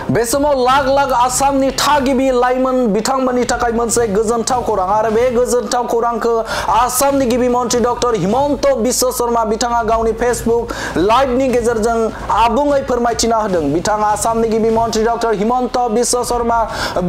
बे समाव लाख लाख आसामनि थागिबि लाइमोन बिथांमोननि थाखाय मोनसे गोजोनथाव खौरां आरो बे गोजोनथाव खौरांखौ आसामनि गिबि मन्त्रि डक्टर हिमन्त बिश्व शर्मा बिथाङा गावनि फेसबुक लाइभनि गेजेरजों आबुङै फोरमायथिना होदों। बिथाङा आसामनि गिबि मन्त्रि डक्टर हिमन्त बिश्व शर्मा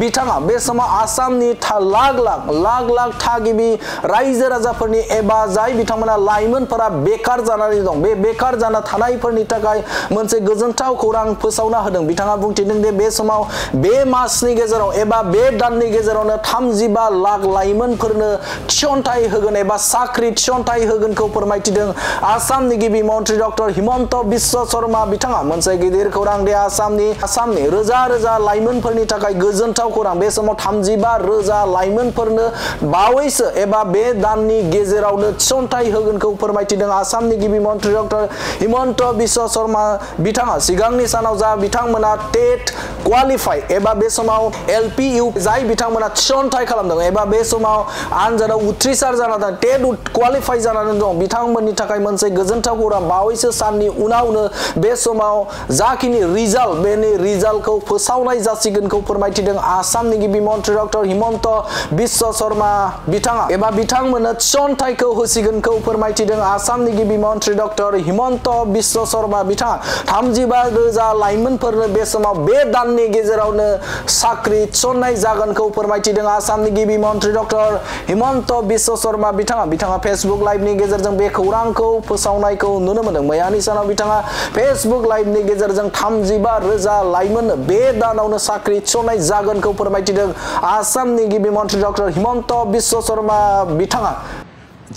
बिथाङा बे समाव आसामनि लाख लाख थागिबि रायजो राजाफोरनि एबा जाय बिथांमोना लाइमोनफोरा बेकार जानानै दं बे बेकार जाना थानायफोरनि थाखाय मोनसे गोजोनथाव खौरां फोसावना होदों। बिथाङा बुंथिदों दि बे समाव बे मासनि गेजेराव एबा बे दाननि गेजेरावनो 35 लाख लाइमोनफोरनो थिसनथाइ होगोन एबा साख्रि थिसनथाइ होगोनखौ फोरमायथिदों आसामनि गिबि मन्त्रि डक्टर हिमन्त बिश्व शर्मा बिथाङा। मोनसे गिदिर खौरां दि आसामनि रोजा रोजा लाइमोनफोरनि थाखाय गोजोनथाव खौरां। बे समाव 35 रोजा लाइमोनफोरनो बावैसो एबा बे दाननि गेजेरावनो थिसनथाइ होगोनखौ फोरमायथिदों आसामनि गिबि मन्त्रि डक्टर हिमन्त बिश्व शर्मा बिथाङा। सिगांनि सानाव जा बिथांमोना टेट क्वालिफाइ एबा बे समाव एलपिइउ जाय बिथांमोना थिसनथाइ खालामदों एबा बे समाव आनजादाव उथ्रिसार जाना दं टेट क्वालिफाइ जानानै दं बिथांमोननि थाखाय मोनसे गोजोनथाव खौरां। बावैसो साननि उनावनो बे समाव जाखिनि रिजाल्ट बेनि रिजाल्टखौ फोसावनाय जासिगोनखौ फोरमायथिदों आसामनि गिबि मन्त्रि डक्टर हिमन्त बिश्व शर्मा बिथाङा एबा बिथांमोननो थिसनथाइखौ होसिगोनखौ फोरमायथिदों आसामनि गिबि मन्त्रि डक्टर हिमन्त बिश्व शर्मा बिथाङा। 35 रोजा लाइमोनफोरनो बे समाव बे दाननि गेजेरावनो साख्रि थिसननाय जागोनखौ फोरमायथिदों आसामनि गिबि मन्त्रि डक्टर हिमन्त बिश्व शर्मा बिथाङा फेसबुक लाइभनि गेजेरजों बे खौरांखौ फोसावनायखौ नुनो मोनदों। मैयानि सानाव बिथाङा फेसबुक लाइभनि गेजेरजों 35 रोजा लाइमोननो बे दानावनो साख्रि थिसननाय जागोनखौ फोरमायथिदों आसामनि गिबि मन्त्रि डक्टर हिमन्त बिश्व शर्मा बिथाङा।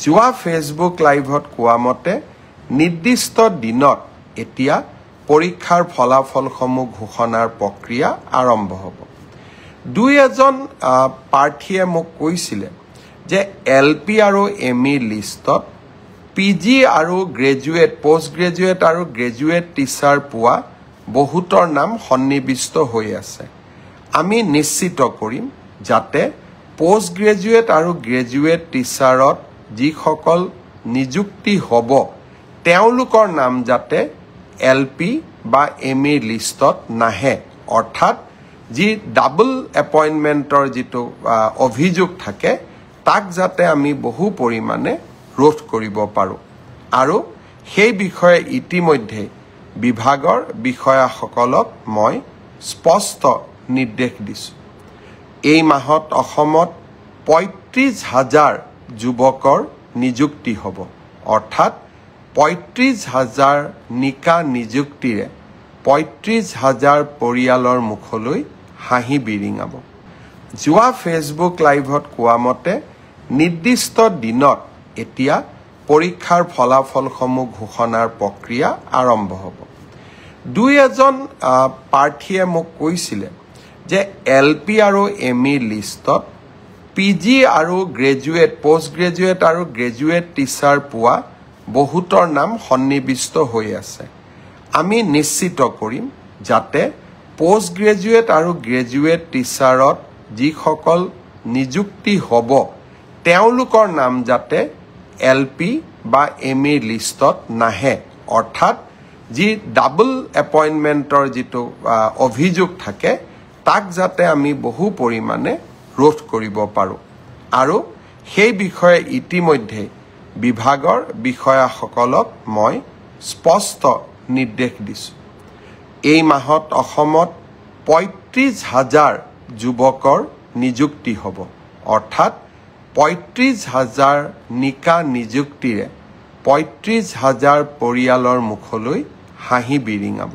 जुआ फेसबुक लाइभत কোৱা মতে নিৰ্দিষ্ট দিনত এতিয়া পৰীক্ষাৰ ফলাফলসমূহ ঘোষণাৰ প্ৰক্ৰিয়া আৰম্ভ হ'ব। দুই এজন প্ৰাৰ্থীয়ে মোক কৈছিলে যে এলপি আৰু এমই লিষ্টত পিজি আৰু গ্ৰেজুৱেট পোষ্ট গ্ৰেজুৱেট আৰু গ্ৰেজুৱেট টিচাৰ পোৱা বহুতৰ নাম সন্নিবিষ্ট হৈ আছে। আমি নিশ্চিত কৰিম যাতে পোষ্ট গ্ৰেজুৱেট আৰু গ্ৰেজুৱেট টিচাৰত যিসকল নিযুক্তি হ'ব তেওঁলোকৰ নাম যাতে এলপি বা এমই লিষ্টত নাহে, অৰ্থাৎ যি ডাবল এপইণ্টমেণ্টৰ যিটো অভিযোগ থাকে তাক যাতে আমি বহু পৰিমাণে ৰোধ কৰিব পাৰোঁ। আৰু সেই বিষয়ে ইতিমধ্যে বিভাগৰ বিষয়াসকলক মই স্পষ্ট নিৰ্দেশ দিছোঁ। এই মাহত অসমত ৩৫,০০০ যুৱকৰ নিযুক্তি হ'ব, অৰ্থাৎ ৩৫,০০০ নিকা নিযুক্তিৰে ৩৫,০০০ পৰিয়ালৰ মুখলৈ হাঁহি বিৰিঙাব। যোৱা ফেচবুক লাইভত কোৱা মতে নিৰ্দিষ্ট দিনত এতিয়া পৰীক্ষাৰ ফলাফলসমূহ ঘোষণাৰ প্ৰক্ৰিয়া আৰম্ভ হ'ব। দুই এজন প্ৰাৰ্থীয়ে মোক কৈছিলে যে এলপি আৰু এমই লিষ্টত পিজি আৰু গ্ৰেজুৱেট পোষ্ট গ্ৰেজুৱেট আৰু গ্ৰেজুৱেট টিচাৰ পোৱা বহুতৰ নাম সন্নিবিষ্ট হৈ আছে। আমি নিশ্চিত কৰিম যাতে পোষ্ট গ্ৰেজুৱেট আৰু গ্ৰেজুৱেট টিচাৰত যিসকল নিযুক্তি হ'ব তেওঁলোকৰ নাম যাতে এলপি বা এমই লিষ্টত নাহে, অৰ্থাৎ যি ডাবল এপইণ্টমেণ্টৰ যিটো অভিযোগ থাকে তাক যাতে আমি বহু পৰিমাণে ৰোধ কৰিব পাৰোঁ। আৰু সেই বিষয়ে ইতিমধ্যে বিভাগৰ বিষয়াসকলক মই স্পষ্ট নিৰ্দেশ দিছোঁ। এই মাহত অসমত ৩৫,০০০ যুৱকৰ নিযুক্তি হ'ব, অৰ্থাৎ ৩৫,০০০ নিকা নিযুক্তিৰে ৩৫,০০০ পৰিয়ালৰ মুখলৈ হাঁহি বিৰিঙাব।